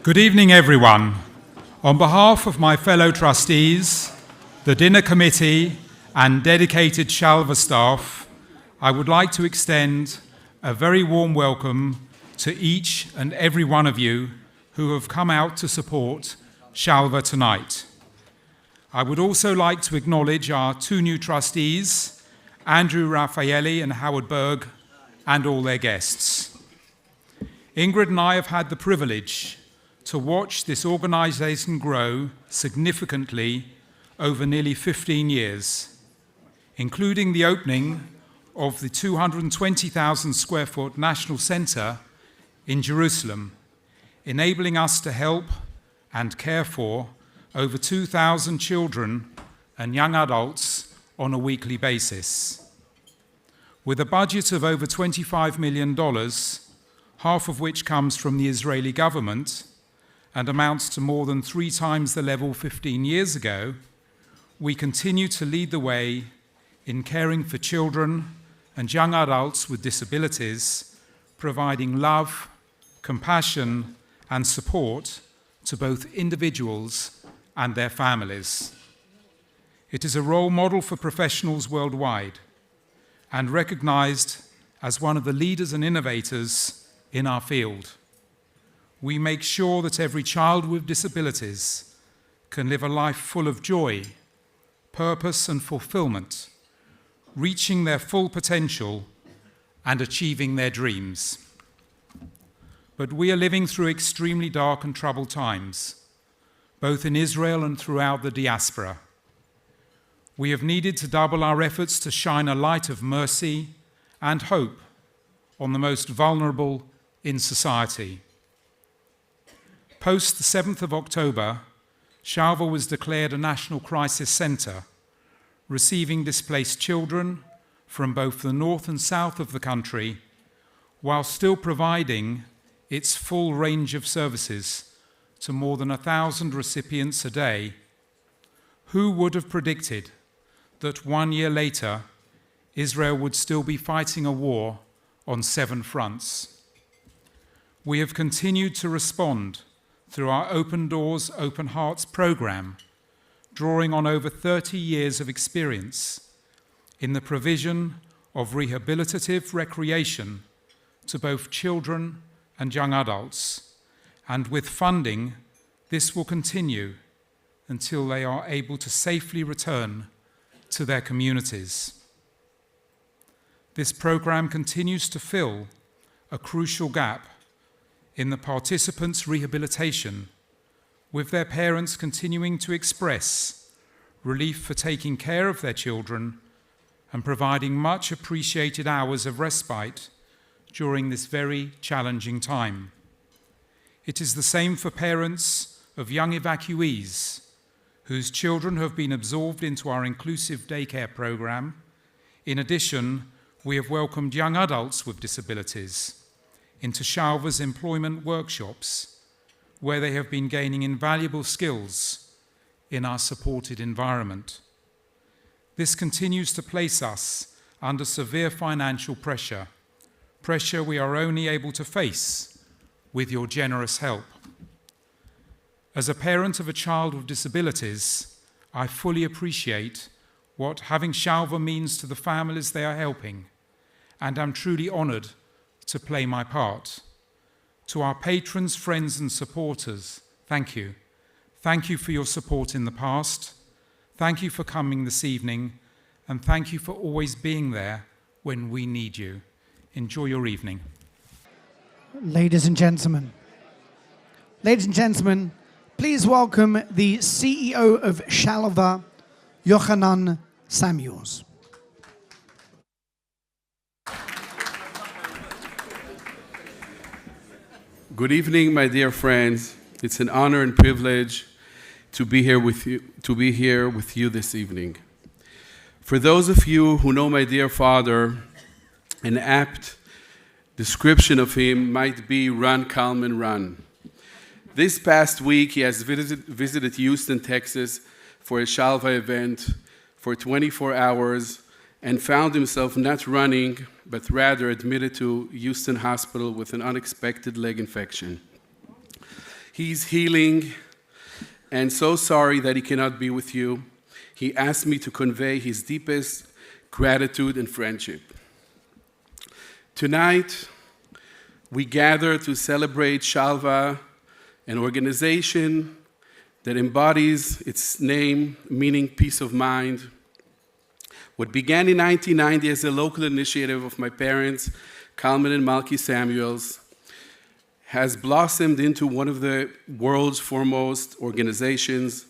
Good evening, everyone. On behalf of my fellow trustees, the dinner committee, and dedicated Shalva staff, I would like to extend a very warm welcome to each and every one of you who have come out to support Shalva tonight. I would also like to acknowledge our two new trustees, Andrew Raffaelli and Howard Berg, and all their guests. Ingrid and I have had the privilege to watch this organisation grow significantly over nearly 15 years, including the opening of the 220,000 square foot National Centre in Jerusalem, enabling us to help and care for over 2,000 children and young adults on a weekly basis. With a budget of over $25 million, half of which comes from the Israeli government and amounts to more than 3 times the level 15 years ago, we continue to lead the way in caring for children and young adults with disabilities, providing love, compassion, and support to both individuals and their families. It is a role model for professionals worldwide and recognized as one of the leaders and innovators in our field. We make sure that every child with disabilities can live a life full of joy, purpose, and fulfillment, reaching their full potential and achieving their dreams. But we are living through extremely dark and troubled times, both in Israel and throughout the diaspora. We have needed to double our efforts to shine a light of mercy and hope on the most vulnerable in society. Post the 7th of October, Shalva was declared a national crisis centre, receiving displaced children from both the north and south of the country, while still providing its full range of services to more than 1,000 recipients a day. Who would have predicted that 1 year later, Israel would still be fighting a war on 7 fronts? We have continued to respond through our Open Doors, Open Hearts program, drawing on over 30 years of experience in the provision of rehabilitative recreation to both children and young adults. And with funding, this will continue until they are able to safely return to their communities. This program continues to fill a crucial gap in the participants' rehabilitation, with their parents continuing to express relief for taking care of their children and providing much appreciated hours of respite during this very challenging time. It is the same for parents of young evacuees whose children have been absorbed into our inclusive daycare program. In addition, we have welcomed young adults with disabilities into Shalva's employment workshops, where they have been gaining invaluable skills in our supported environment. This continues to place us under severe financial pressure we are only able to face with your generous help. As a parent of a child with disabilities, I fully appreciate what having Shalva means to the families they are helping, and I'm truly honoured to play my part. To our patrons, friends, and supporters, thank you. Thank you for your support in the past. Thank you for coming this evening, and thank you for always being there when we need you. Enjoy your evening. Ladies and gentlemen, please welcome the CEO of Shalva, Yochanan Samuels. Good evening, my dear friends. It's an honor and privilege to be here with you this evening. For those of you who know my dear father, an apt description of him might be run, Kalman, run. This past week, he has visited Houston, Texas for a Shalva event for 24 hours and found himself not running, but rather admitted to Houston Hospital with an unexpected leg infection. He's healing and so sorry that he cannot be with you. He asked me to convey his deepest gratitude and friendship. Tonight, we gather to celebrate Shalva, an organization that embodies its name, meaning peace of mind. What began in 1990 as a local initiative of my parents, Kalman and Malki Samuels, has blossomed into one of the world's foremost organizations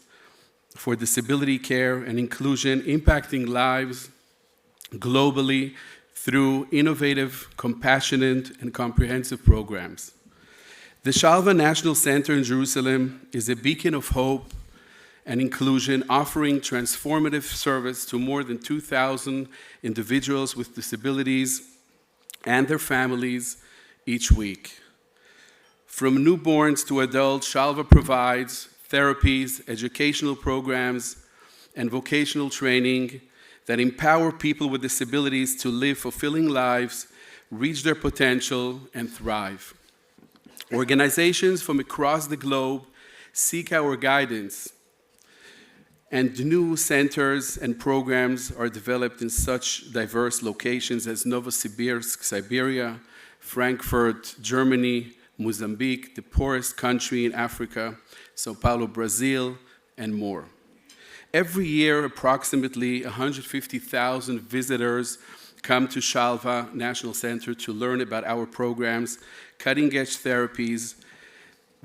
for disability care and inclusion, impacting lives globally through innovative, compassionate, and comprehensive programs. The Shalva National Center in Jerusalem is a beacon of hope and inclusion, offering transformative service to more than 2,000 individuals with disabilities and their families each week. From newborns to adults, Shalva provides therapies, educational programs, and vocational training that empower people with disabilities to live fulfilling lives, reach their potential, and thrive. Organizations from across the globe seek our guidance, and new centers and programs are developed in such diverse locations as Novosibirsk, Siberia, Frankfurt, Germany, Mozambique, the poorest country in Africa, Sao Paulo, Brazil, and more. Every year, approximately 150,000 visitors come to Shalva National Center to learn about our programs, cutting-edge therapies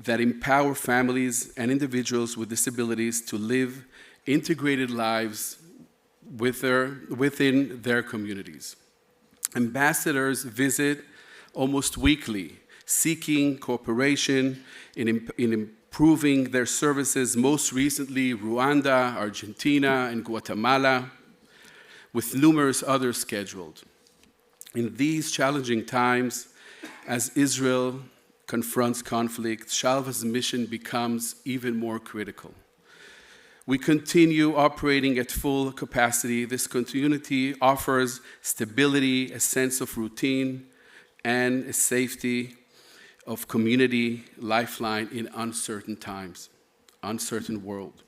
that empower families and individuals with disabilities to live integrated lives within their communities. Ambassadors visit almost weekly, seeking cooperation in improving their services, most recently Rwanda, Argentina, and Guatemala, with numerous others scheduled. In these challenging times, as Israel confronts conflict, Shalva's mission becomes even more critical. We continue operating at full capacity. This continuity offers stability, a sense of routine, and a safety of community lifeline in uncertain times, uncertain world.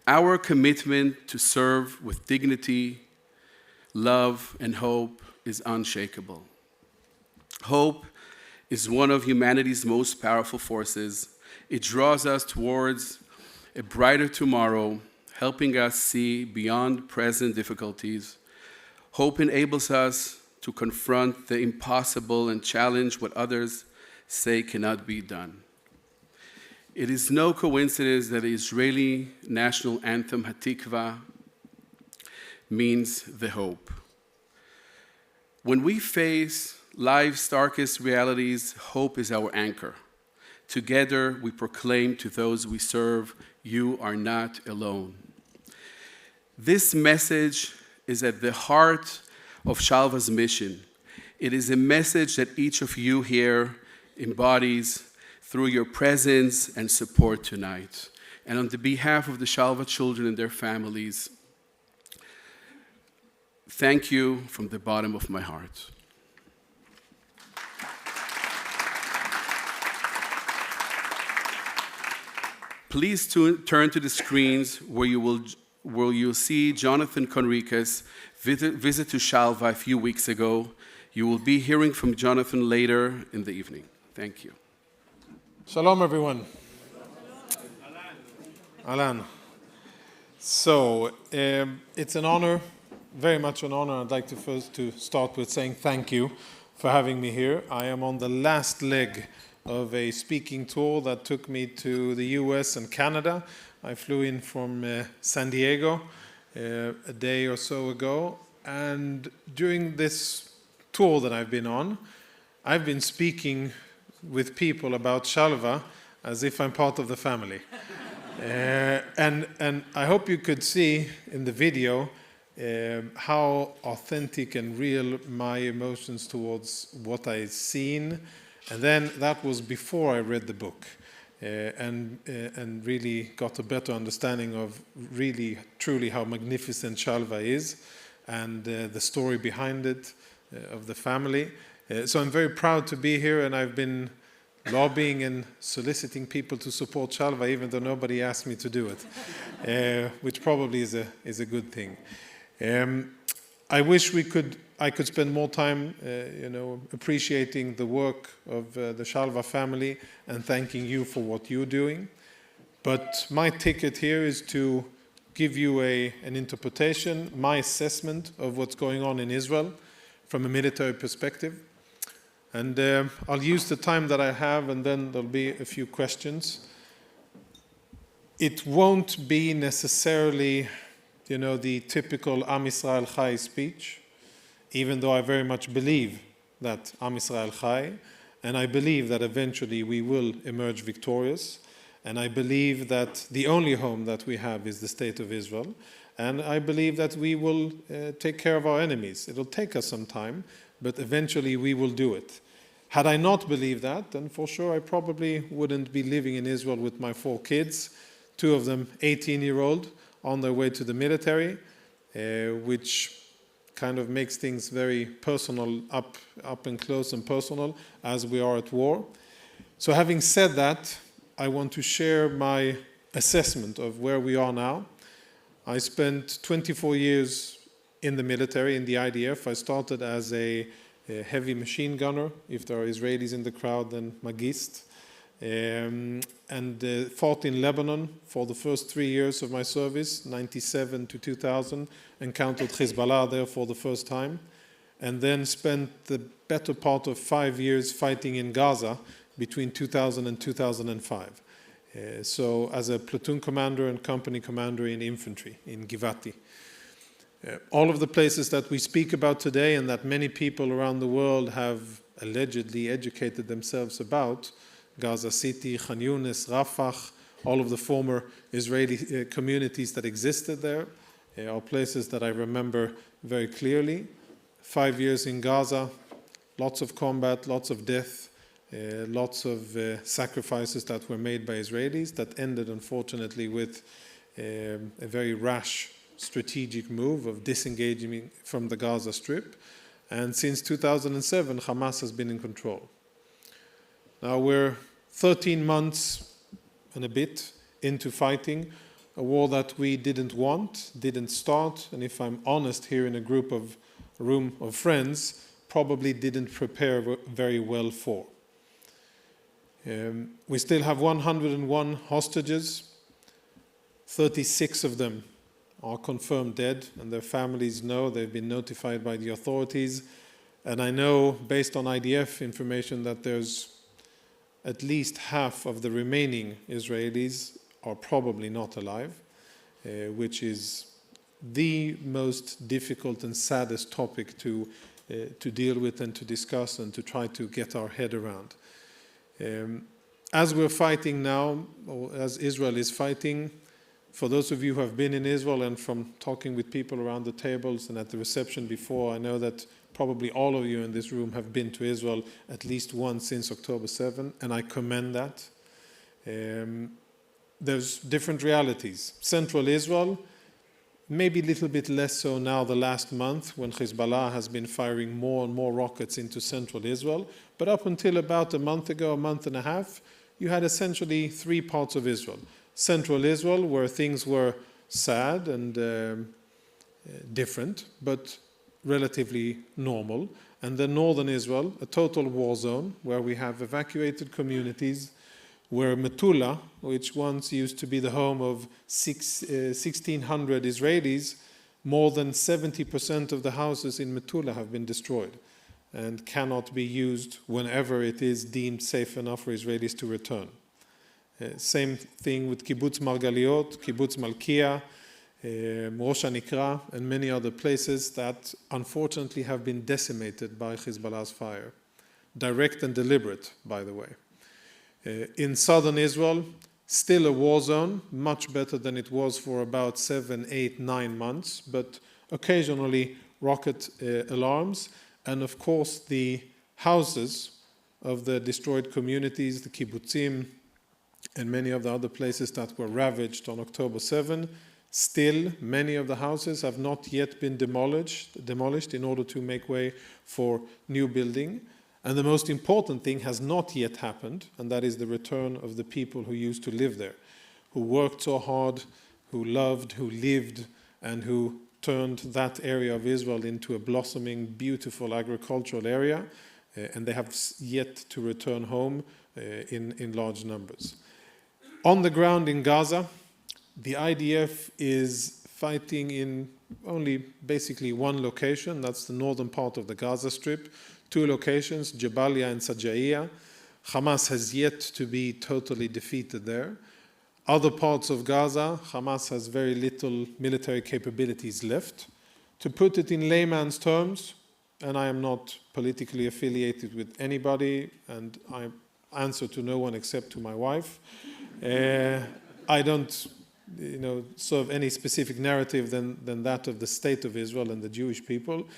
Our commitment to serve with dignity, love, and hope is unshakable. Hope is one of humanity's most powerful forces. It draws us towards a brighter tomorrow, helping us see beyond present difficulties. Hope enables us to confront the impossible and challenge what others say cannot be done. It is no coincidence that the Israeli national anthem, Hatikva, means the hope. When we face life's darkest realities, hope is our anchor. Together, we proclaim to those we serve, you are not alone. This message is at the heart of Shalva's mission. It is a message that each of you here embodies through your presence and support tonight. And on the behalf of the Shalva children and their families, thank you from the bottom of my heart. Please turn to the screens where you'll see Jonathan Conricus visit to Shalva a few weeks ago. You will be hearing from Jonathan later in the evening. Thank you. Shalom, everyone. Alan. So, it's an honor, very much an honor. I'd like to first start with saying thank you for having me here. I am on the last leg of a speaking tour that took me to the US and Canada. I flew in from San Diego a day or so ago. And during this tour that I've been on, I've been speaking with people about Shalva as if I'm part of the family. And I hope you could see in the video how authentic and real my emotions towards what I've seen. And then that was before I read the book and really got a better understanding of really, truly how magnificent Shalva is and the story behind it, of the family. So I'm very proud to be here, and I've been lobbying and soliciting people to support Shalva, even though nobody asked me to do it, which probably is a good thing. I wish I could spend more time, appreciating the work of the Shalva family and thanking you for what you're doing. But my ticket here is to give you an interpretation, my assessment of what's going on in Israel from a military perspective. And I'll use the time that I have, and then there'll be a few questions. It won't be necessarily, the typical Am Yisrael Chai speech, even though I very much believe that Am Yisrael Chai, and I believe that eventually we will emerge victorious, and I believe that the only home that we have is the State of Israel, and I believe that we will take care of our enemies. It'll take us some time, but eventually we will do it. Had I not believed that, then for sure I probably wouldn't be living in Israel with my 4 kids, 2 of them 18-year-old, on their way to the military, which kind of makes things very personal, up and close and personal, as we are at war. So having said that, I want to share my assessment of where we are now. I spent 24 years in the military, in the IDF. I started as a heavy machine gunner. If there are Israelis in the crowd, then magist. And fought in Lebanon for the first 3 years of my service, 97 to 2000, encountered Hezbollah there for the first time, and then spent the better part of 5 years fighting in Gaza between 2000 and 2005. So as a platoon commander and company commander in infantry in Givati. All of the places that we speak about today and that many people around the world have allegedly educated themselves about, Gaza City, Khan Yunis, Rafah, all of the former Israeli communities that existed there, are places that I remember very clearly. 5 years in Gaza, lots of combat, lots of death, lots of sacrifices that were made by Israelis that ended, unfortunately, with a very rash strategic move of disengaging from the Gaza Strip. And since 2007, Hamas has been in control. Now we're 13 months and a bit into fighting a war that we didn't want, didn't start, and if I'm honest here in a room of friends, probably didn't prepare very well for. We still have 101 hostages. 36 of them are confirmed dead, and their families know, they've been notified by the authorities. And I know, based on IDF information, that there's at least half of the remaining Israelis are probably not alive, which is the most difficult and saddest topic to deal with and to discuss and to try to get our head around. As we're fighting now, or as Israel is fighting, for those of you who have been in Israel and from talking with people around the tables and at the reception before, I know that probably all of you in this room have been to Israel at least once since October 7, and I commend that. There's different realities. Central Israel, maybe a little bit less so now the last month when Hezbollah has been firing more and more rockets into central Israel. But up until about a month ago, a month and a half, you had essentially 3 parts of Israel. Central Israel, where things were sad and different, but relatively normal. And then northern Israel, a total war zone, where we have evacuated communities, where Metula, which once used to be the home of 1,600 Israelis, more than 70% of the houses in Metula have been destroyed and cannot be used whenever it is deemed safe enough for Israelis to return. Same thing with Kibbutz Margaliot, Kibbutz Malkia, Rosh Hanikra, and many other places that unfortunately have been decimated by Hezbollah's fire. Direct and deliberate, by the way. In southern Israel, still a war zone, much better than it was for about 7, 8, 9 months, but occasionally rocket alarms, and of course the houses of the destroyed communities, the kibbutzim, and many of the other places that were ravaged on October 7. Still, many of the houses have not yet been demolished in order to make way for new building. And the most important thing has not yet happened, and that is the return of the people who used to live there, who worked so hard, who loved, who lived, and who turned that area of Israel into a blossoming, beautiful agricultural area, and they have yet to return home in large numbers. On the ground in Gaza, the IDF is fighting in only basically one location, that's the northern part of the Gaza Strip, 2 locations, Jabalia and Sajaiya. Hamas has yet to be totally defeated there. Other parts of Gaza, Hamas has very little military capabilities left. To put it in layman's terms, and I am not politically affiliated with anybody, and I answer to no one except to my wife, I don't serve any specific narrative than that of the state of Israel and the Jewish people.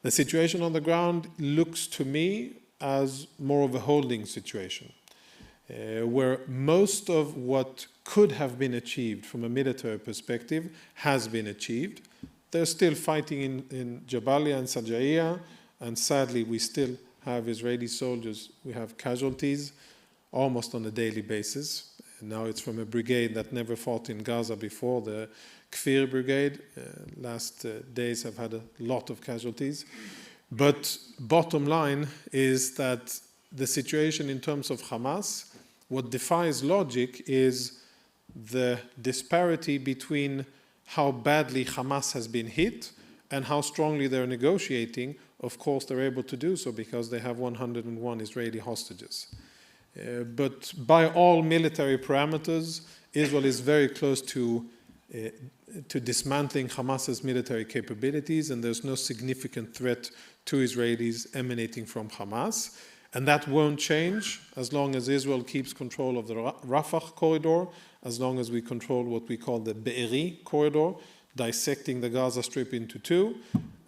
The situation on the ground looks to me as more of a holding situation, where most of what could have been achieved from a military perspective has been achieved. They're still fighting in Jabalia and Sajaiya, and sadly we still have Israeli soldiers, we have casualties almost on a daily basis. And now it's from a brigade that never fought in Gaza before, the Kfir brigade. Last days have had a lot of casualties. But bottom line is that the situation in terms of Hamas, what defies logic is the disparity between how badly Hamas has been hit and how strongly they're negotiating. Of course, they're able to do so because they have 101 Israeli hostages. But by all military parameters, Israel is very close to dismantling Hamas's military capabilities, and there's no significant threat to Israelis emanating from Hamas. And that won't change as long as Israel keeps control of the Rafah corridor, as long as we control what we call the Be'eri corridor, dissecting the Gaza Strip into 2,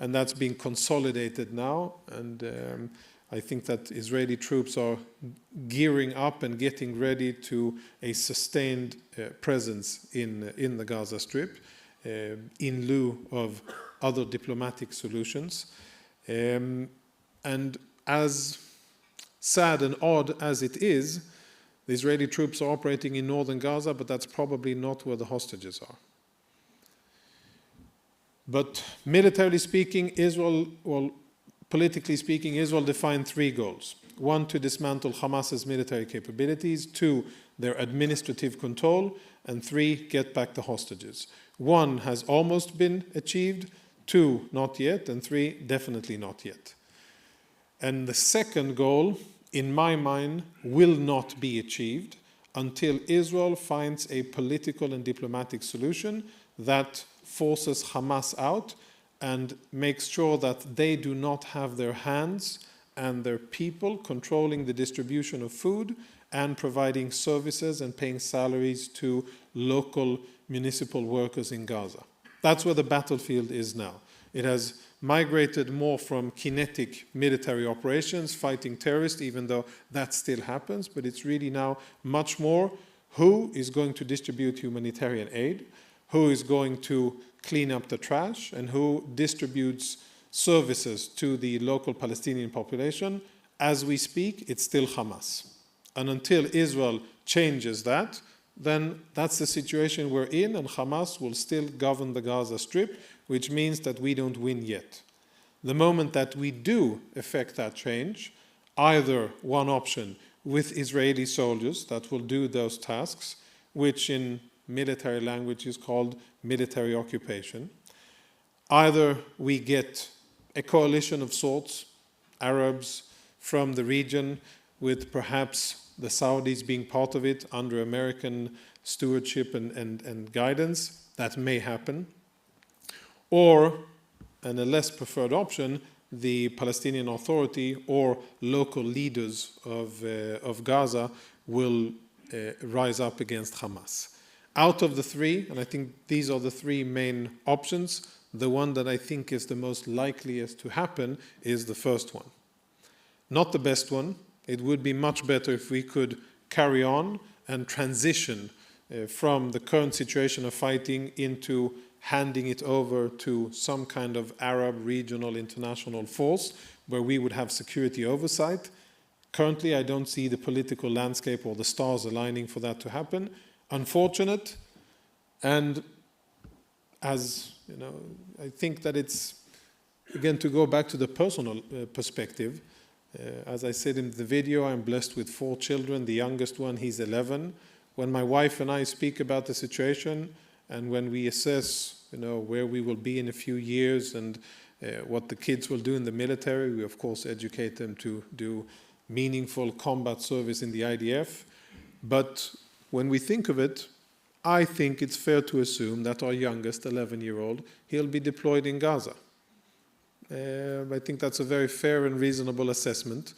and that's being consolidated now. And I think that Israeli troops are gearing up and getting ready to a sustained presence in the Gaza Strip in lieu of other diplomatic solutions. And as sad and odd as it is, the Israeli troops are operating in northern Gaza, but that's probably not where the hostages are. But militarily speaking, politically speaking, Israel defined 3 goals. 1, to dismantle Hamas's military capabilities. 2, their administrative control. And 3, get back the hostages. 1 has almost been achieved. 2, not yet. And 3, definitely not yet. And the second goal, in my mind, will not be achieved until Israel finds a political and diplomatic solution that forces Hamas out and makes sure that they do not have their hands and their people controlling the distribution of food and providing services and paying salaries to local municipal workers in Gaza. That's where the battlefield is now. It has migrated more from kinetic military operations, fighting terrorists, even though that still happens, but it's really now much more who is going to distribute humanitarian aid, who is going to clean up the trash, and who distributes services to the local Palestinian population. As we speak, it's still Hamas. And until Israel changes that, then that's the situation we're in, and Hamas will still govern the Gaza Strip, which means that we don't win yet. The moment that we do effect that change, either one option with Israeli soldiers that will do those tasks, which in military language is called military occupation, either we get a coalition of sorts, Arabs from the region, with perhaps the Saudis being part of it under American stewardship and guidance, that may happen. Or, and a less preferred option, the Palestinian Authority or local leaders of Gaza will rise up against Hamas. Out of the 3, and I think these are the 3 main options, the one that I think is the most likeliest to happen is the first one. Not the best one. It would be much better if we could carry on and transition from the current situation of fighting into handing it over to some kind of Arab regional international force where we would have security oversight. Currently, I don't see the political landscape or the stars aligning for that to happen. Unfortunate, and as you know, I think that it's, again, to go back to the personal perspective. As I said in the video, I'm blessed with 4 children. The youngest one, he's 11. When my wife and I speak about the situation, and when we assess, where we will be in a few years and what the kids will do in the military, we of course educate them to do meaningful combat service in the IDF. But when we think of it, I think it's fair to assume that our youngest 11-year-old, he'll be deployed in Gaza. I think that's a very fair and reasonable assessment.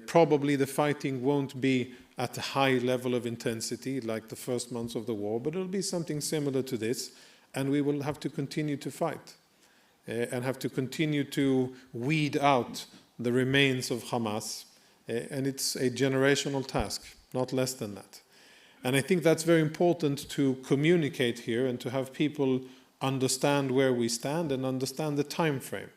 Probably the fighting won't be at a high level of intensity like the first months of the war, but it'll be something similar to this, and we will have to continue to fight and have to continue to weed out the remains of Hamas. And it's a generational task, not less than that. And I think that's very important to communicate here and to have people understand where we stand and understand the time frame.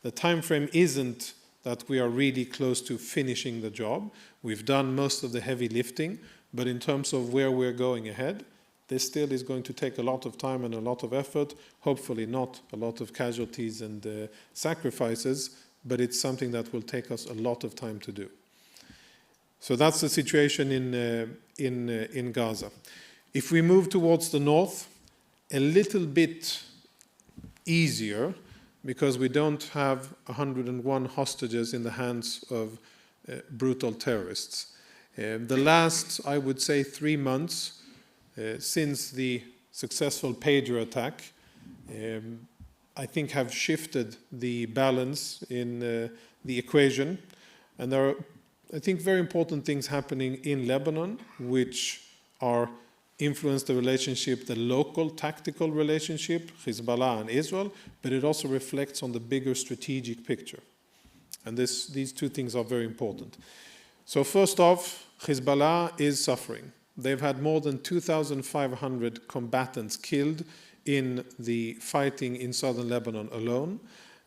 The time frame isn't that we are really close to finishing the job. We've done most of the heavy lifting, but in terms of where we're going ahead, this still is going to take a lot of time and a lot of effort, hopefully not a lot of casualties and sacrifices, but it's something that will take us a lot of time to do. So that's the situation in Gaza. If we move towards the north, a little bit easier, because we don't have 101 hostages in the hands of brutal terrorists. The last, I would say, 3 months since the successful pager attack, I think have shifted the balance in the equation. And there are, I think, very important things happening in Lebanon, which are influence the relationship, the local tactical relationship, Hezbollah and Israel, but it also reflects on the bigger strategic picture. And these 2 things are very important. So first off, Hezbollah is suffering. They've had more than 2,500 combatants killed in the fighting in southern Lebanon alone,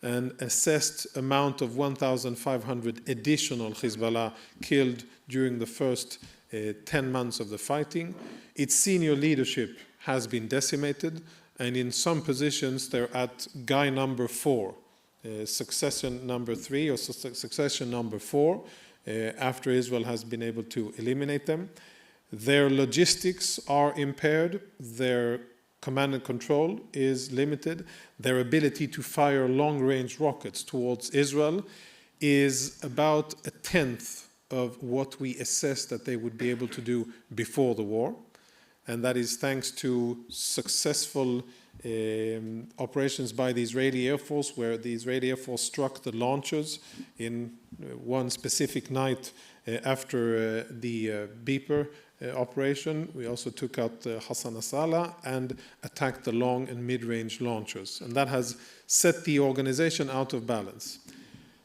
an assessed amount of 1,500 additional Hezbollah killed during the first 10 months of the fighting. Its senior leadership has been decimated, and in some positions they're at guy number 4, succession number 3 or succession number 4, after Israel has been able to eliminate them. Their logistics are impaired, their command and control is limited, their ability to fire long-range rockets towards Israel is about 1/10 of what we assess that they would be able to do before the war. And that is thanks to successful operations by the Israeli Air Force, where the Israeli Air Force struck the launchers in one specific night after the beeper operation. We also took out Hassan Nasrallah and attacked the long and mid-range launchers. And that has set the organization out of balance.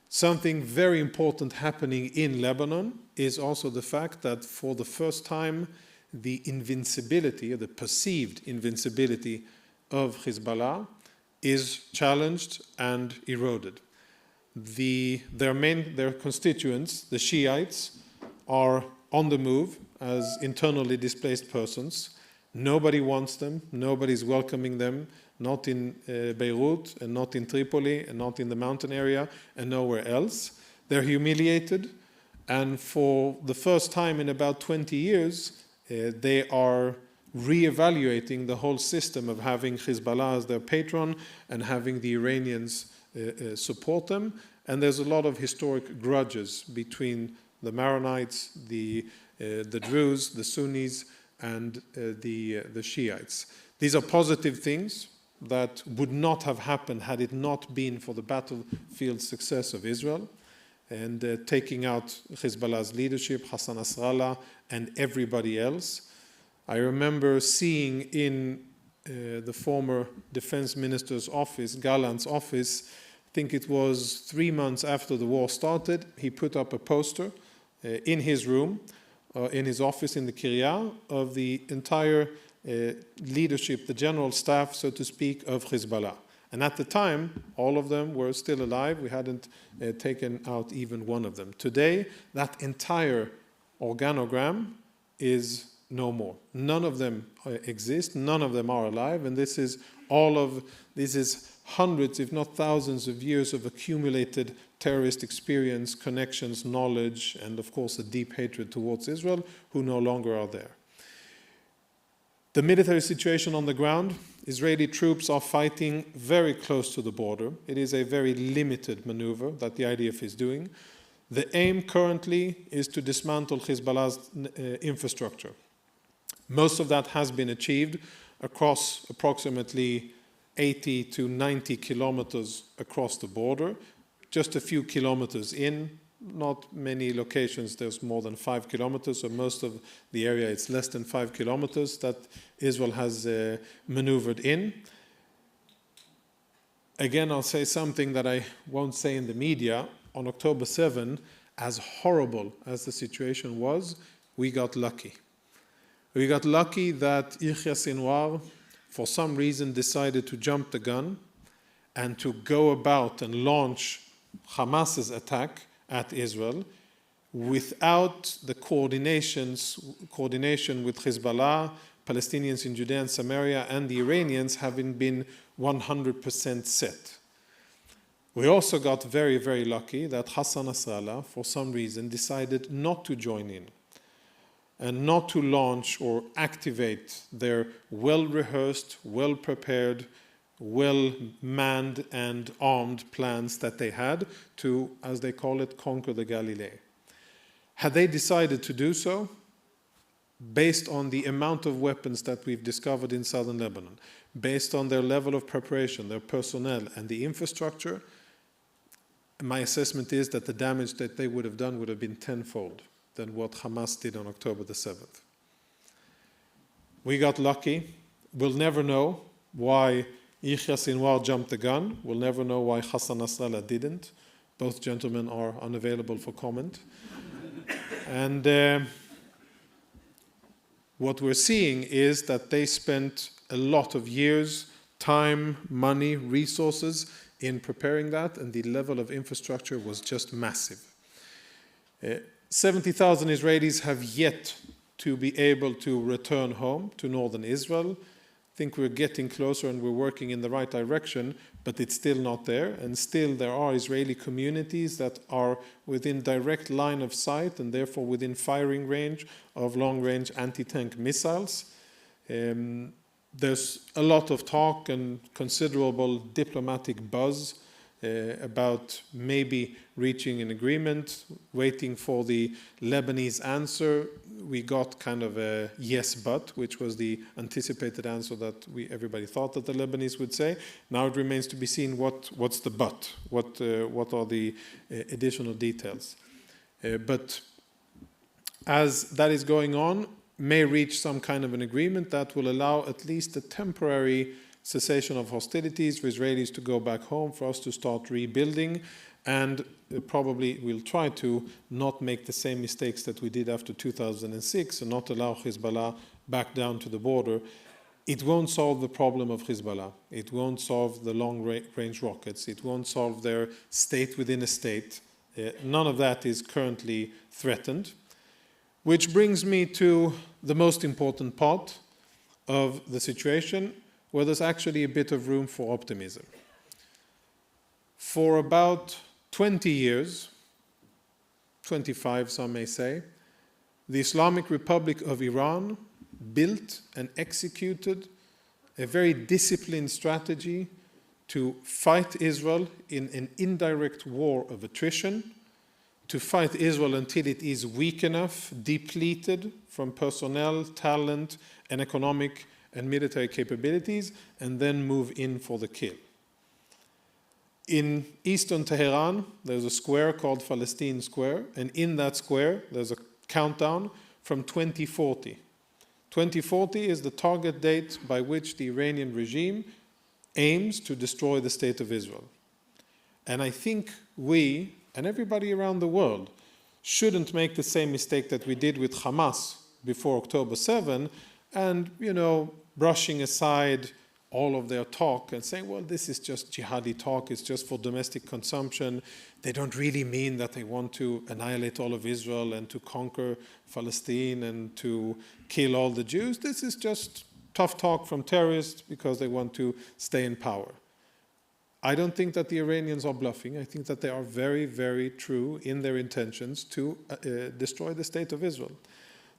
Something very important happening in Lebanon is also the fact that for the first time, the invincibility, or the perceived invincibility of Hezbollah is challenged and eroded. Their constituents, the Shiites, are on the move as internally displaced persons. Nobody wants them, nobody's welcoming them, not in Beirut, and not in Tripoli, and not in the mountain area, and nowhere else. They're humiliated, and for the first time in about 20 years, they are re-evaluating the whole system of having Hezbollah as their patron and having the Iranians support them. And there's a lot of historic grudges between the Maronites, the Druze, the Sunnis, and the Shiites. These are positive things that would not have happened had it not been for the battlefield success of Israel and taking out Hezbollah's leadership, Hassan Nasrallah, and everybody else. I remember seeing in the former defense minister's office, Gallant's office, I think it was 3 months after the war started, he put up a poster in his room, in his office in the Kiryat, of the entire leadership, the general staff, so to speak, of Hezbollah. And at the time, all of them were still alive. We hadn't taken out even one of them. Today, that entire organogram is no more. None of them exist. None of them are alive. And this is hundreds, if not thousands, of years of accumulated terrorist experience, connections, knowledge, and of course a deep hatred towards Israel, who no longer are there. The military situation on the ground, Israeli troops are fighting very close to the border. It is a very limited maneuver that the IDF is doing. The aim currently is to dismantle Hezbollah's infrastructure. Most of that has been achieved across approximately 80 to 90 kilometers across the border. Just a few kilometers in, not many locations, there's more than 5 kilometers, so most of the area it's less than 5 kilometers that Israel has maneuvered in. Again, I'll say something that I won't say in the media. On October 7, as horrible as the situation was, we got lucky. We got lucky that Yahya Sinwar, for some reason, decided to jump the gun and to go about and launch Hamas's attack at Israel without the coordination with Hezbollah, Palestinians in Judea and Samaria, and the Iranians having been 100% set. We also got very, very lucky that Hassan Nasrallah, for some reason, decided not to join in and not to launch or activate their well-rehearsed, well-prepared, well-manned and armed plans that they had to, as they call it, conquer the Galilee. Had they decided to do so, based on the amount of weapons that we've discovered in southern Lebanon, based on their level of preparation, their personnel, and the infrastructure, my assessment is that the damage that they would have done would have been tenfold than what Hamas did on October the 7th. We got lucky. We'll never know why Yahya Sinwar jumped the gun. We'll never know why Hassan Nasrallah didn't. Both gentlemen are unavailable for comment. And what we're seeing is that they spent a lot of years, time, money, resources in preparing that, and the level of infrastructure was just massive. 70,000 Israelis have yet to be able to return home to northern Israel. I think we're getting closer and we're working in the right direction, but it's still not there. And still there are Israeli communities that are within direct line of sight and therefore within firing range of long-range anti-tank missiles. There's a lot of talk and considerable diplomatic buzz about maybe reaching an agreement, waiting for the Lebanese answer. We got kind of a yes but, which was the anticipated answer that everybody thought that the Lebanese would say. Now it remains to be seen what's the but, what are the additional details. But as that is going on, may reach some kind of an agreement that will allow at least a temporary cessation of hostilities for Israelis to go back home, for us to start rebuilding, and probably we'll try to not make the same mistakes that we did after 2006 and not allow Hezbollah back down to the border. It won't solve the problem of Hezbollah. It won't solve the long-range rockets. It won't solve their state within a state. None of that is currently threatened. Which brings me to the most important part of the situation, where there's actually a bit of room for optimism. For about 20 years, 25 some may say, the Islamic Republic of Iran built and executed a very disciplined strategy to fight Israel in an indirect war of attrition, to fight Israel until it is weak enough, depleted from personnel, talent, and economic and military capabilities, and then move in for the kill. In eastern Tehran, there's a square called Palestine Square, and in that square, there's a countdown from 2040. 2040 is the target date by which the Iranian regime aims to destroy the state of Israel. And I think we, and everybody around the world, shouldn't make the same mistake that we did with Hamas before October 7, and, brushing aside all of their talk and saying, well, this is just jihadi talk, it's just for domestic consumption. They don't really mean that they want to annihilate all of Israel and to conquer Palestine and to kill all the Jews. This is just tough talk from terrorists because they want to stay in power. I don't think that the Iranians are bluffing. I think that they are very, very true in their intentions to destroy the state of Israel.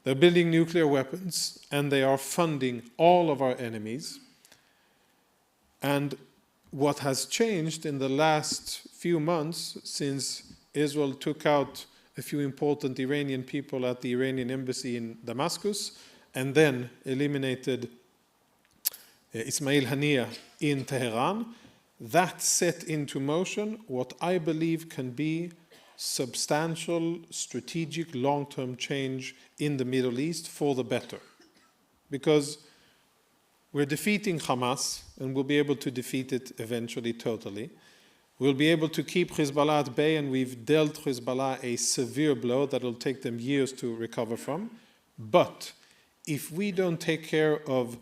They're building nuclear weapons and they are funding all of our enemies. And what has changed in the last few months since Israel took out a few important Iranian people at the Iranian embassy in Damascus and then eliminated Ismail Haniyeh in Tehran, that set into motion what I believe can be substantial, strategic, long-term change in the Middle East for the better. Because we're defeating Hamas, and we'll be able to defeat it eventually totally. We'll be able to keep Hezbollah at bay, and we've dealt Hezbollah a severe blow that will take them years to recover from. But if we don't take care of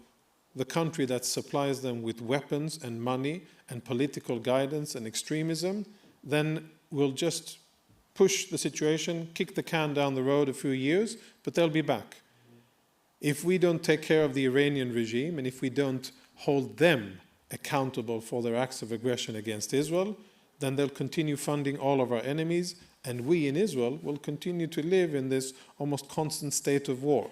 the country that supplies them with weapons and money and political guidance and extremism, then we'll just push the situation, kick the can down the road a few years, but they'll be back. If we don't take care of the Iranian regime and if we don't hold them accountable for their acts of aggression against Israel, then they'll continue funding all of our enemies, and we in Israel will continue to live in this almost constant state of war.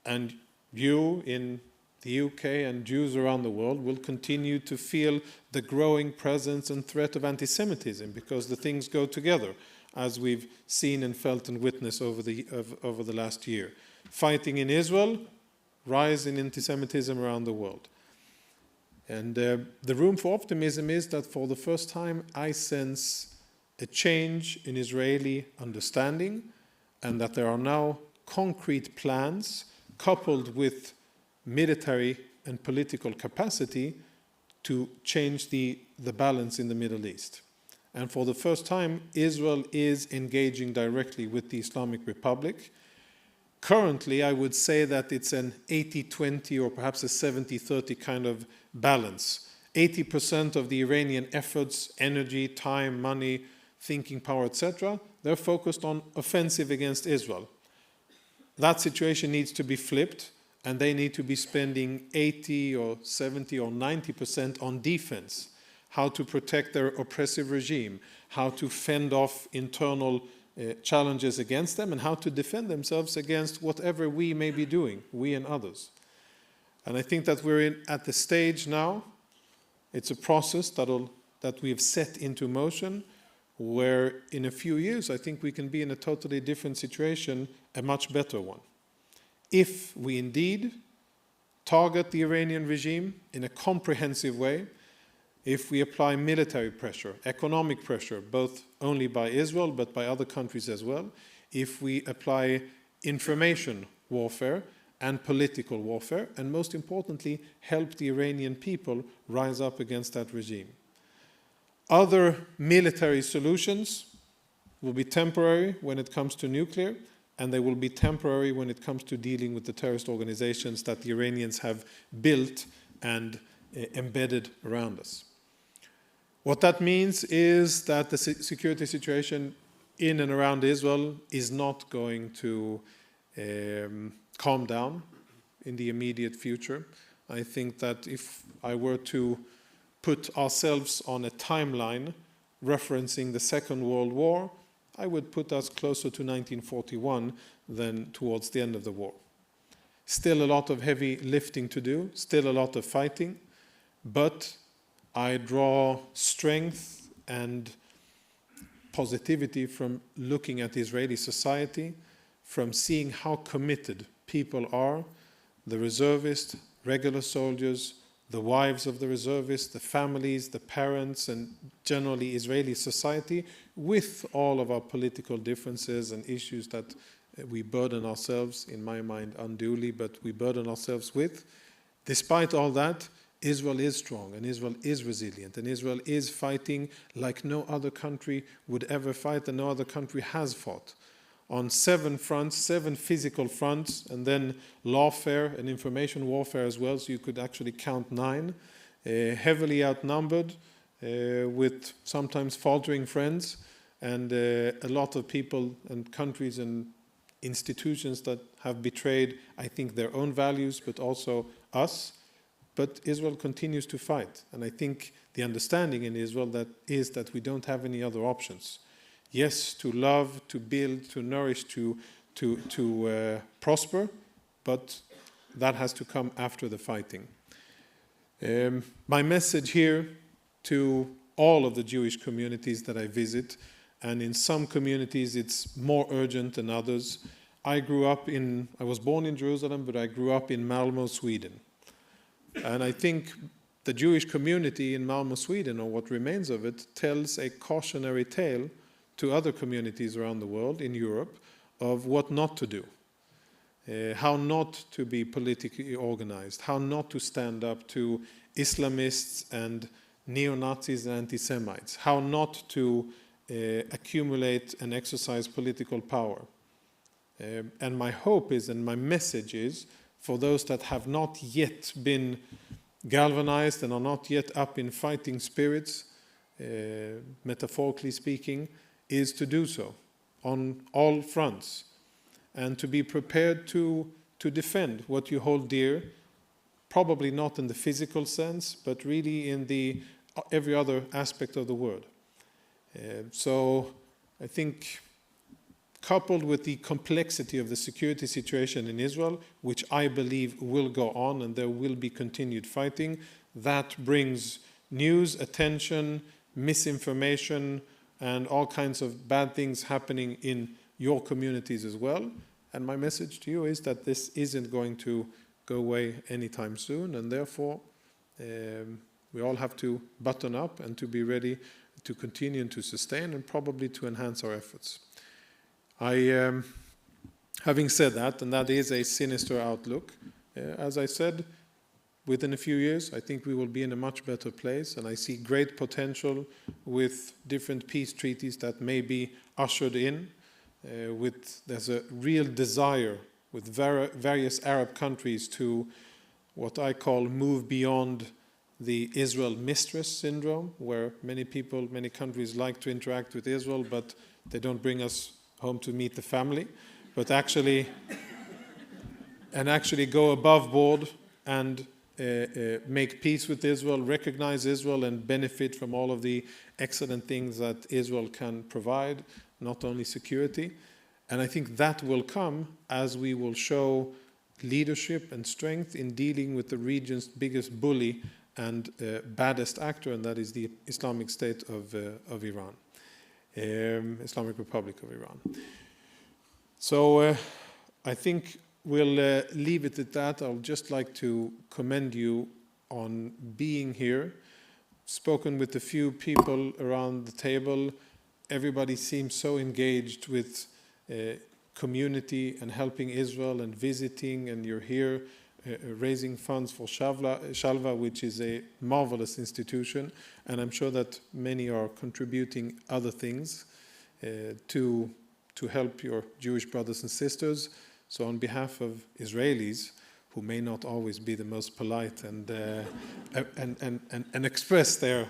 And you in the UK and Jews around the world will continue to feel the growing presence and threat of anti-Semitism, because the things go together, as we've seen and felt and witnessed over the last year. Fighting in Israel, rise in anti-Semitism around the world. And the room for optimism is that for the first time I sense a change in Israeli understanding, and that there are now concrete plans coupled with military and political capacity to change the balance in the Middle East. And for the first time, Israel is engaging directly with the Islamic Republic. Currently, I would say that it's an 80-20 or perhaps a 70-30 kind of balance. 80% of the Iranian efforts, energy, time, money, thinking power, etc., they're focused on offensive against Israel. That situation needs to be flipped, and they need to be spending 80 or 70 or 90% on defense, how to protect their oppressive regime, how to fend off internal challenges against them, and how to defend themselves against whatever we may be doing, we and others. And I think that we're at the stage now, it's a process that we've set into motion, where in a few years I think we can be in a totally different situation, a much better one. If we indeed target the Iranian regime in a comprehensive way, if we apply military pressure, economic pressure, both only by Israel but by other countries as well, if we apply information warfare and political warfare, and most importantly, help the Iranian people rise up against that regime. Other military solutions will be temporary when it comes to nuclear, and they will be temporary when it comes to dealing with the terrorist organizations that the Iranians have built and embedded around us. What that means is that the security situation in and around Israel is not going to calm down in the immediate future. I think that if I were to put ourselves on a timeline referencing the Second World War, I would put us closer to 1941 than towards the end of the war. Still a lot of heavy lifting to do, still a lot of fighting, but I draw strength and positivity from looking at Israeli society, from seeing how committed people are, the reservists, regular soldiers, the wives of the reservists, the families, the parents, and generally Israeli society, with all of our political differences and issues that we burden ourselves, in my mind, unduly, but we burden ourselves with. Despite all that, Israel is strong, and Israel is resilient, and Israel is fighting like no other country would ever fight, and no other country has fought. on 7 fronts, 7 physical fronts, and then lawfare and information warfare as well, so you could actually count 9, heavily outnumbered, with sometimes faltering friends, and a lot of people and countries and institutions that have betrayed, I think, their own values, but also us. But Israel continues to fight, and I think the understanding in Israel is that we don't have any other options. Yes, to love, to build, to nourish, to prosper, but that has to come after the fighting. My message here to all of the Jewish communities that I visit, and in some communities it's more urgent than others. I was born in Jerusalem, but I grew up in Malmö, Sweden. And I think the Jewish community in Malmö, Sweden, or what remains of it, tells a cautionary tale to other communities around the world, in Europe, of what not to do. How not to be politically organized, how not to stand up to Islamists and neo-Nazis and anti-Semites, how not to accumulate and exercise political power. And my hope is, and my message is, for those that have not yet been galvanized and are not yet up in fighting spirits, metaphorically speaking, is to do so on all fronts, and to be prepared to defend what you hold dear, probably not in the physical sense, but really in the every other aspect of the world. So I think, coupled with the complexity of the security situation in Israel, which I believe will go on and there will be continued fighting, that brings news, attention, misinformation, and all kinds of bad things happening in your communities as well. And my message to you is that this isn't going to go away anytime soon, and therefore we all have to button up and to be ready to continue and to sustain and probably to enhance our efforts. Having said that, and that is a sinister outlook, as I said, within a few years, I think we will be in a much better place, and I see great potential with different peace treaties that may be ushered in. There's a real desire with various Arab countries to what I call move beyond the Israel mistress syndrome, where many people, many countries like to interact with Israel, but they don't bring us home to meet the family, but actually go above board and make peace with Israel, recognize Israel, and benefit from all of the excellent things that Israel can provide, not only security. And I think that will come as we will show leadership and strength in dealing with the region's biggest bully and baddest actor, and that is the Islamic State of Iran, Islamic Republic of Iran. So I think we'll leave it at that. I'll just like to commend you on being here. Spoken with a few people around the table. Everybody seems so engaged with community and helping Israel and visiting, and you're here raising funds for Shalva, which is a marvelous institution, and I'm sure that many are contributing other things to help your Jewish brothers and sisters. So on behalf of Israelis, who may not always be the most polite and express their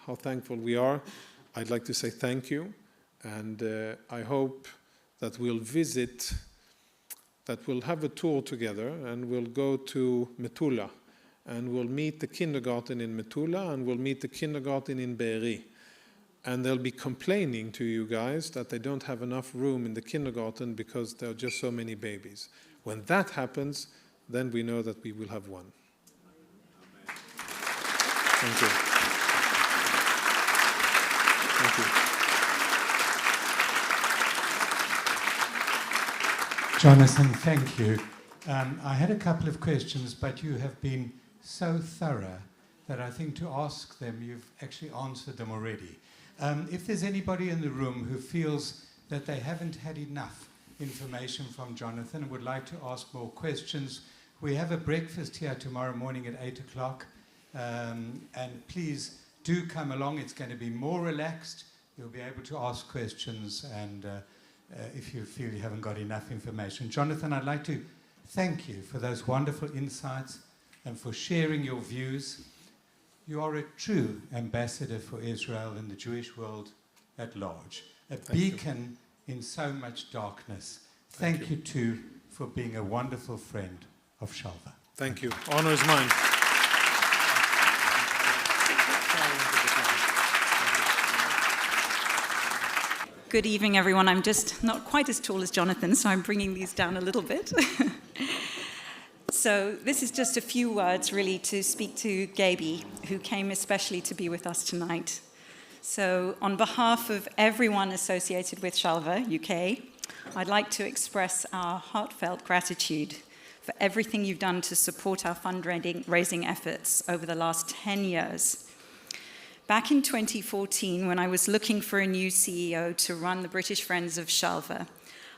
how thankful we are, I'd like to say thank you, and I hope that we'll visit, that we'll have a tour together, and we'll go to Metula, and we'll meet the kindergarten in Metula, and we'll meet the kindergarten in Be'eri. And they'll be complaining to you guys that they don't have enough room in the kindergarten because there are just so many babies. When that happens, then we know that we will have one. Thank you. Thank you. Jonathan, thank you. I had a couple of questions, but you have been so thorough that I think to ask them, you've actually answered them already. If there's anybody in the room who feels that they haven't had enough information from Jonathan and would like to ask more questions, we have a breakfast here tomorrow morning at 8 o'clock. And please do come along. It's going to be more relaxed. You'll be able to ask questions and if you feel you haven't got enough information. Jonathan, I'd like to thank you for those wonderful insights and for sharing your views. You are a true ambassador for Israel and the Jewish world at large, a beacon in so much darkness. Thank you too for being a wonderful friend of Shalva. Thank you. Honor is mine. Good evening, everyone. I'm just not quite as tall as Jonathan, so I'm bringing these down a little bit. So this is just a few words, really, to speak to Gaby, who came especially to be with us tonight. So on behalf of everyone associated with Shalva, UK, I'd like to express our heartfelt gratitude for everything you've done to support our fundraising efforts over the last 10 years. Back in 2014, when I was looking for a new CEO to run the British Friends of Shalva,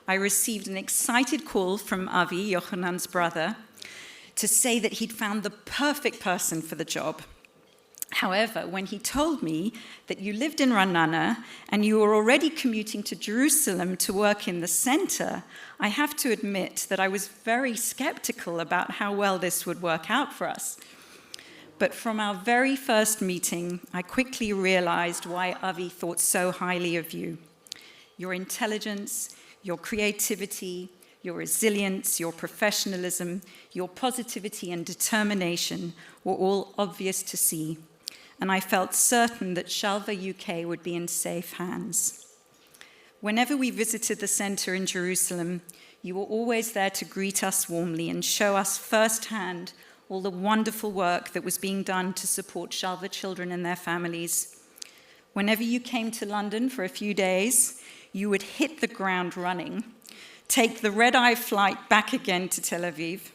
I received an excited call from Avi, Yochanan's brother, to say that he'd found the perfect person for the job. However, when he told me that you lived in Ra'anana and you were already commuting to Jerusalem to work in the center, I have to admit that I was very skeptical about how well this would work out for us. But from our very first meeting, I quickly realized why Avi thought so highly of you. Your intelligence, your creativity, your resilience, your professionalism, your positivity and determination were all obvious to see. And I felt certain that Shalva UK would be in safe hands. Whenever we visited the center in Jerusalem, you were always there to greet us warmly and show us firsthand all the wonderful work that was being done to support Shalva children and their families. Whenever you came to London for a few days, you would hit the ground running, take the red-eye flight back again to Tel Aviv,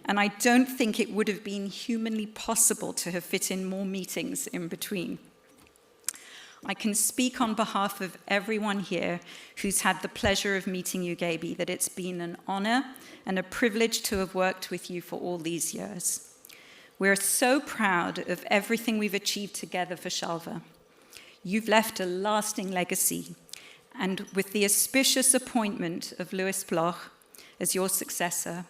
and I don't think it would have been humanly possible to have fit in more meetings in between. I can speak on behalf of everyone here who's had the pleasure of meeting you, Gaby, that it's been an honor and a privilege to have worked with you for all these years. We're so proud of everything we've achieved together for Shalva. You've left a lasting legacy, and with the auspicious appointment of Louis Bloch as your successor,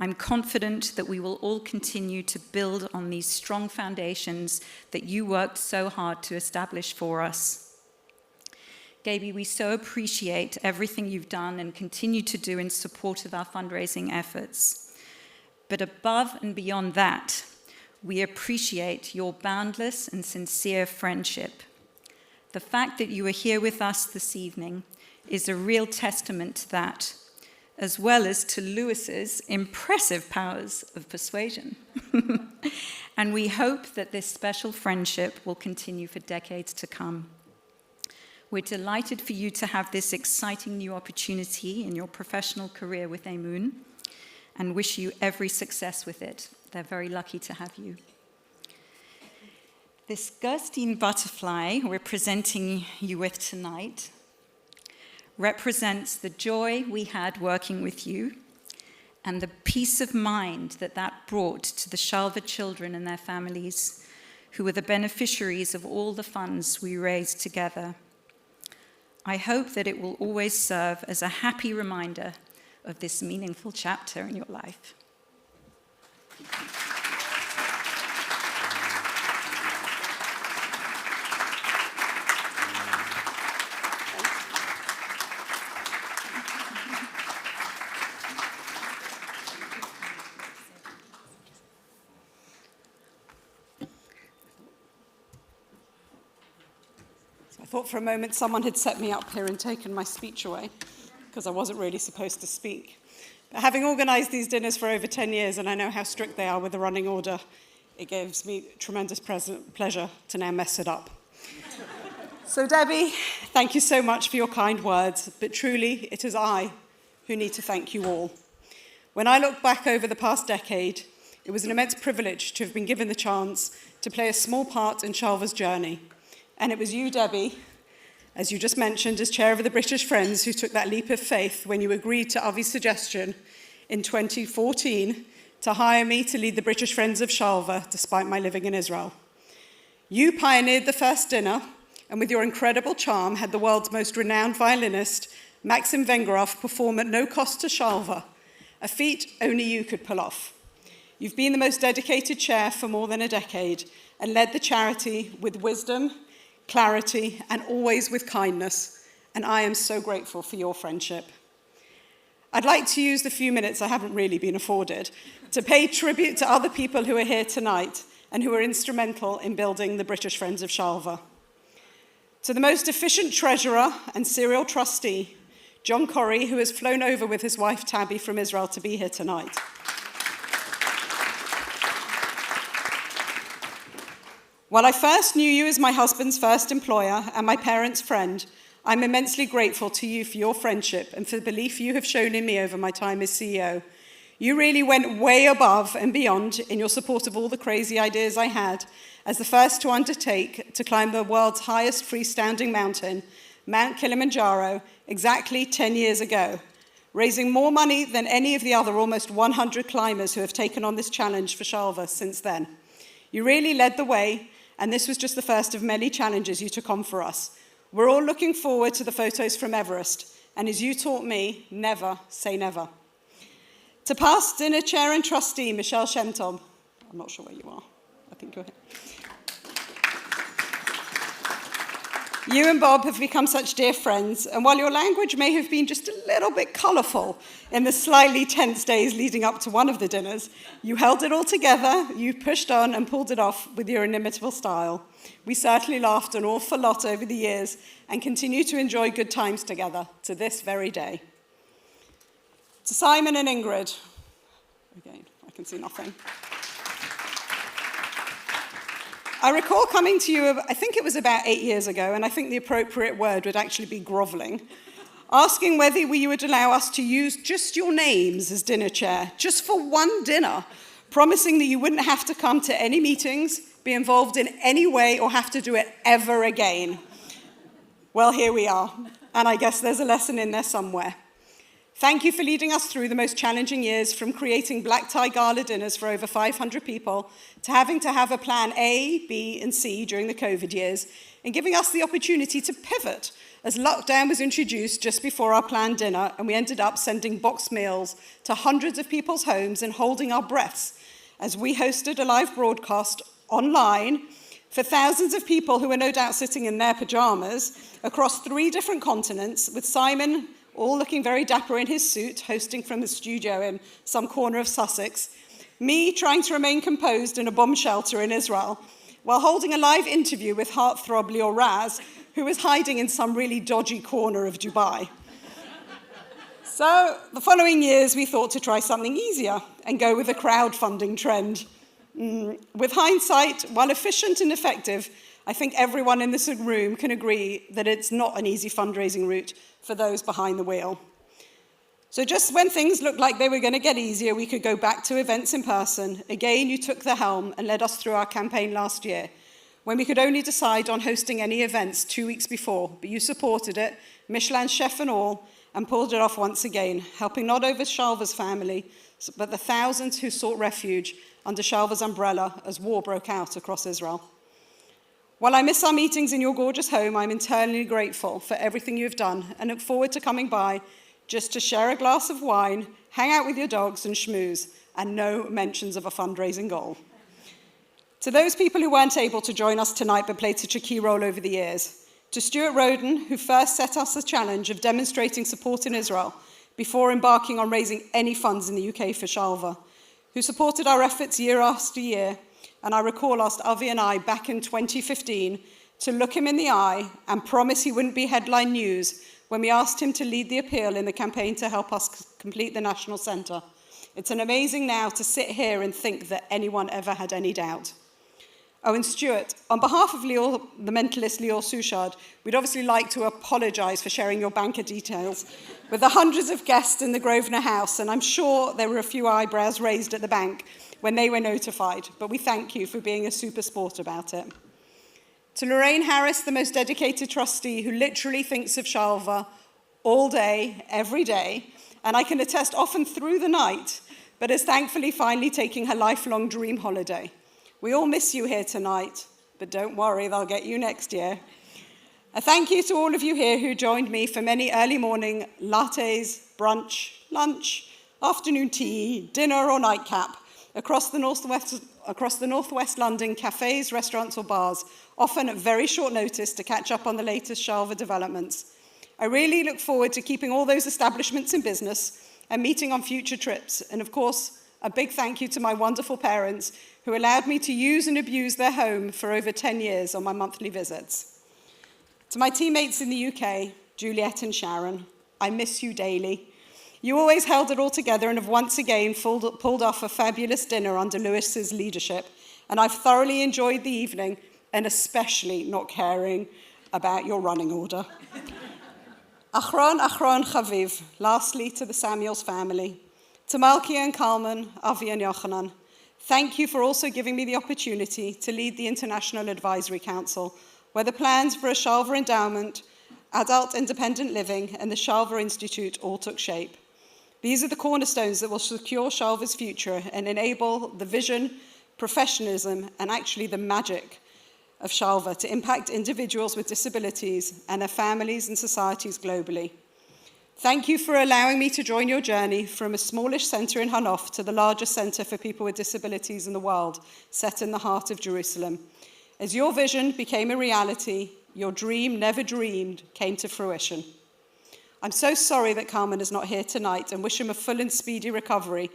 I'm confident that we will all continue to build on these strong foundations that you worked so hard to establish for us. Gaby, we so appreciate everything you've done and continue to do in support of our fundraising efforts. But above and beyond that, we appreciate your boundless and sincere friendship. The fact that you are here with us this evening is a real testament to that, as well as to Louis's impressive powers of persuasion. And we hope that this special friendship will continue for decades to come. We're delighted for you to have this exciting new opportunity in your professional career with Emun, and wish you every success with it. They're very lucky to have you. This Gerstein butterfly we're presenting you with tonight represents the joy we had working with you and the peace of mind that that brought to the Shalva children and their families, who were the beneficiaries of all the funds we raised together. I hope that it will always serve as a happy reminder of this meaningful chapter in your life. I thought for a moment someone had set me up here and taken my speech away, because I wasn't really supposed to speak. But having organised these dinners for over 10 years, and I know how strict they are with the running order, it gives me tremendous pleasure to now mess it up. So Debbie, thank you so much for your kind words, but truly it is I who need to thank you all. When I look back over the past decade, it was an immense privilege to have been given the chance to play a small part in Shalva's journey. And it was you, Debbie, as you just mentioned, as chair of the British Friends, who took that leap of faith when you agreed to Avi's suggestion in 2014 to hire me to lead the British Friends of Shalva, despite my living in Israel. You pioneered the first dinner, and with your incredible charm had the world's most renowned violinist, Maxim Vengerov, perform at no cost to Shalva, a feat only you could pull off. You've been the most dedicated chair for more than a decade and led the charity with wisdom, clarity, and always with kindness, and I am so grateful for your friendship. I'd like to use the few minutes I haven't really been afforded to pay tribute to other people who are here tonight and who are instrumental in building the British Friends of Shalva. To the most efficient treasurer and serial trustee, John Corrie, who has flown over with his wife Tabby from Israel to be here tonight. While I first knew you as my husband's first employer and my parents' friend, I'm immensely grateful to you for your friendship and for the belief you have shown in me over my time as CEO. You really went way above and beyond in your support of all the crazy ideas I had as the first to undertake to climb the world's highest freestanding mountain, Mount Kilimanjaro, exactly 10 years ago, raising more money than any of the other almost 100 climbers who have taken on this challenge for Shalva since then. You really led the way, and this was just the first of many challenges you took on for us. We're all looking forward to the photos from Everest, and as you taught me, never say never. To past dinner chair and trustee, Michelle Shentom, I'm not sure where you are, I think you're here. You and Bob have become such dear friends, and while your language may have been just a little bit colourful in the slightly tense days leading up to one of the dinners, you held it all together, you pushed on and pulled it off with your inimitable style. We certainly laughed an awful lot over the years and continue to enjoy good times together to this very day. To Simon and Ingrid, again, I can see nothing. I recall coming to you, I think it was about 8 years ago, and I think the appropriate word would actually be grovelling, asking whether you would allow us to use just your names as dinner chair, just for one dinner, promising that you wouldn't have to come to any meetings, be involved in any way, or have to do it ever again. Well, here we are, and I guess there's a lesson in there somewhere. Thank you for leading us through the most challenging years, from creating black tie gala dinners for over 500 people to having to have a plan A, B, and C during the COVID years, and giving us the opportunity to pivot as lockdown was introduced just before our planned dinner, and we ended up sending boxed meals to hundreds of people's homes and holding our breaths as we hosted a live broadcast online for thousands of people who were no doubt sitting in their pajamas across 3 different continents, with Simon all looking very dapper in his suit, hosting from the studio in some corner of Sussex, me trying to remain composed in a bomb shelter in Israel, while holding a live interview with heartthrob Lior Raz, who was hiding in some really dodgy corner of Dubai. So the following years, we thought to try something easier and go with a crowdfunding trend. With hindsight, while efficient and effective, I think everyone in this room can agree that it's not an easy fundraising route for those behind the wheel. So just when things looked like they were going to get easier, we could go back to events in person. Again, you took the helm and led us through our campaign last year, when we could only decide on hosting any events 2 weeks before, but you supported it, Michelin chef and all, and pulled it off once again, helping not over Shalva's family, but the thousands who sought refuge under Shalva's umbrella as war broke out across Israel. While I miss our meetings in your gorgeous home, I'm eternally grateful for everything you have done and look forward to coming by just to share a glass of wine, hang out with your dogs and schmooze, and no mentions of a fundraising goal. To those people who weren't able to join us tonight but played such a key role over the years, to Stuart Roden, who first set us the challenge of demonstrating support in Israel before embarking on raising any funds in the UK for Shalva, who supported our efforts year after year, and I recall asked Avi and I back in 2015 to look him in the eye and promise he wouldn't be headline news when we asked him to lead the appeal in the campaign to help us complete the National Centre. It's an amazing now to sit here and think that anyone ever had any doubt. Oh, and Stuart, on behalf of Lior, the mentalist Lior Suchard, we'd obviously like to apologise for sharing your banker details with the hundreds of guests in the Grosvenor House, and I'm sure there were a few eyebrows raised at the bank when they were notified, but we thank you for being a super sport about it. To Lorraine Harris, the most dedicated trustee who literally thinks of Shalva all day, every day, and I can attest often through the night, but is thankfully finally taking her lifelong dream holiday. We all miss you here tonight, but don't worry, they'll get you next year. A thank you to all of you here who joined me for many early morning lattes, brunch, lunch, afternoon tea, dinner or nightcap across the northwest London cafes, restaurants or bars, often at very short notice to catch up on the latest Shalva developments. I really look forward to keeping all those establishments in business and meeting on future trips. And of course, a big thank you to my wonderful parents who allowed me to use and abuse their home for over 10 years on my monthly visits. To my teammates in the UK, Juliet and Sharon, I miss you daily. You always held it all together and have once again pulled off a fabulous dinner under Lewis's leadership, and I've thoroughly enjoyed the evening, and especially not caring about your running order. Achron Chaviv, lastly to the Samuels family, to Malkia and Kalman, Avi and Yochanan, thank you for also giving me the opportunity to lead the International Advisory Council, where the plans for a Shalva endowment, adult independent living, and the Shalva Institute all took shape. These are the cornerstones that will secure Shalva's future and enable the vision, professionalism, and actually the magic of Shalva to impact individuals with disabilities and their families and societies globally. Thank you for allowing me to join your journey from a smallish centre in Hanof to the largest centre for people with disabilities in the world, set in the heart of Jerusalem. As your vision became a reality, your dream never dreamed came to fruition. I'm so sorry that Carmen is not here tonight and wish him a full and speedy recovery.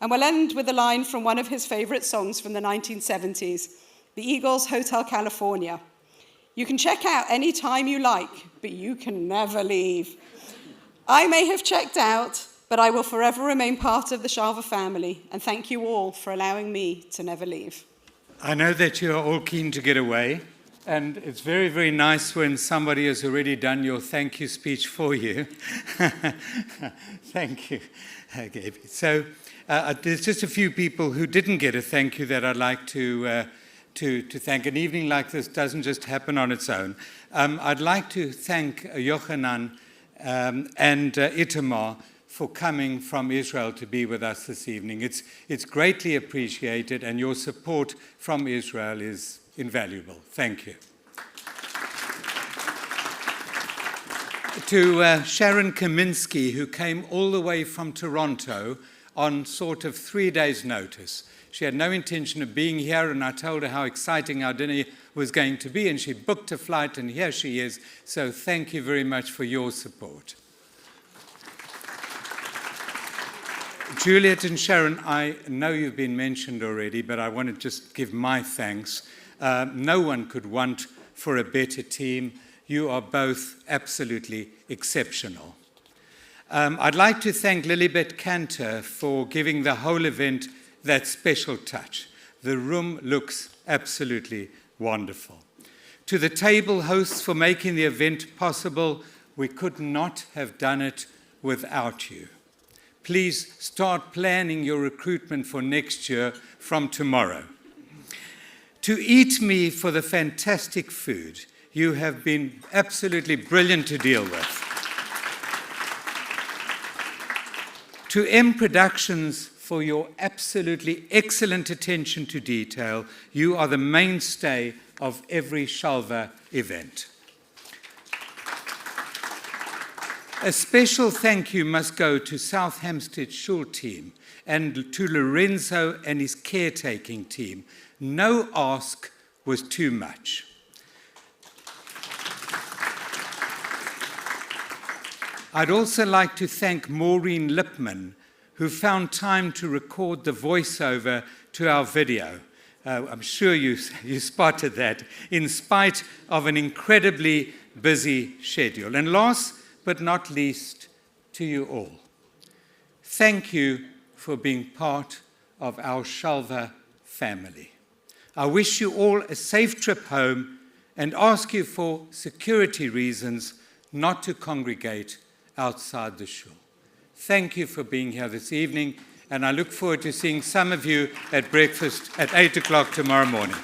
And we'll end with a line from one of his favourite songs from the 1970s, the Eagles' Hotel California. You can check out any time you like, but you can never leave. I may have checked out, but I will forever remain part of the Shalva family, and thank you all for allowing me to never leave. I know that you are all keen to get away, and it's very, very nice when somebody has already done your thank you speech for you. Thank you, Gaby. So there's just a few people who didn't get a thank you that I'd like to thank. An evening like this doesn't just happen on its own. I'd like to thank Yochanan and Itamar for coming from Israel to be with us this evening. It's greatly appreciated, and your support from Israel is invaluable. Thank you. To Sharon Kaminsky, who came all the way from Toronto on sort of 3 days' notice. She had no intention of being here, and I told her how exciting our dinner was going to be, and she booked a flight, and here she is. So thank you very much for your support. Juliet and Sharon, I know you've been mentioned already, but I want to just give my thanks. No one could want for a better team. You are both absolutely exceptional. I'd like to thank Lilibet Cantor for giving the whole event that special touch. The room looks absolutely wonderful. To the table hosts for making the event possible, we could not have done it without you. Please start planning your recruitment for next year from tomorrow. To Eat Me for the fantastic food. You have been absolutely brilliant to deal with. To M Productions for your absolutely excellent attention to detail. You are the mainstay of every Shalva event. A special thank you must go to South Hampstead Shul team and to Lorenzo and his caretaking team. No ask was too much. I'd also like to thank Maureen Lipman, who found time to record the voiceover to our video. I'm sure you spotted that, in spite of an incredibly busy schedule. And last but not least, to you all, thank you for being part of our Shalva family. I wish you all a safe trip home and ask you for security reasons not to congregate outside the shul. Thank you for being here this evening, and I look forward to seeing some of you at breakfast at 8 o'clock tomorrow morning.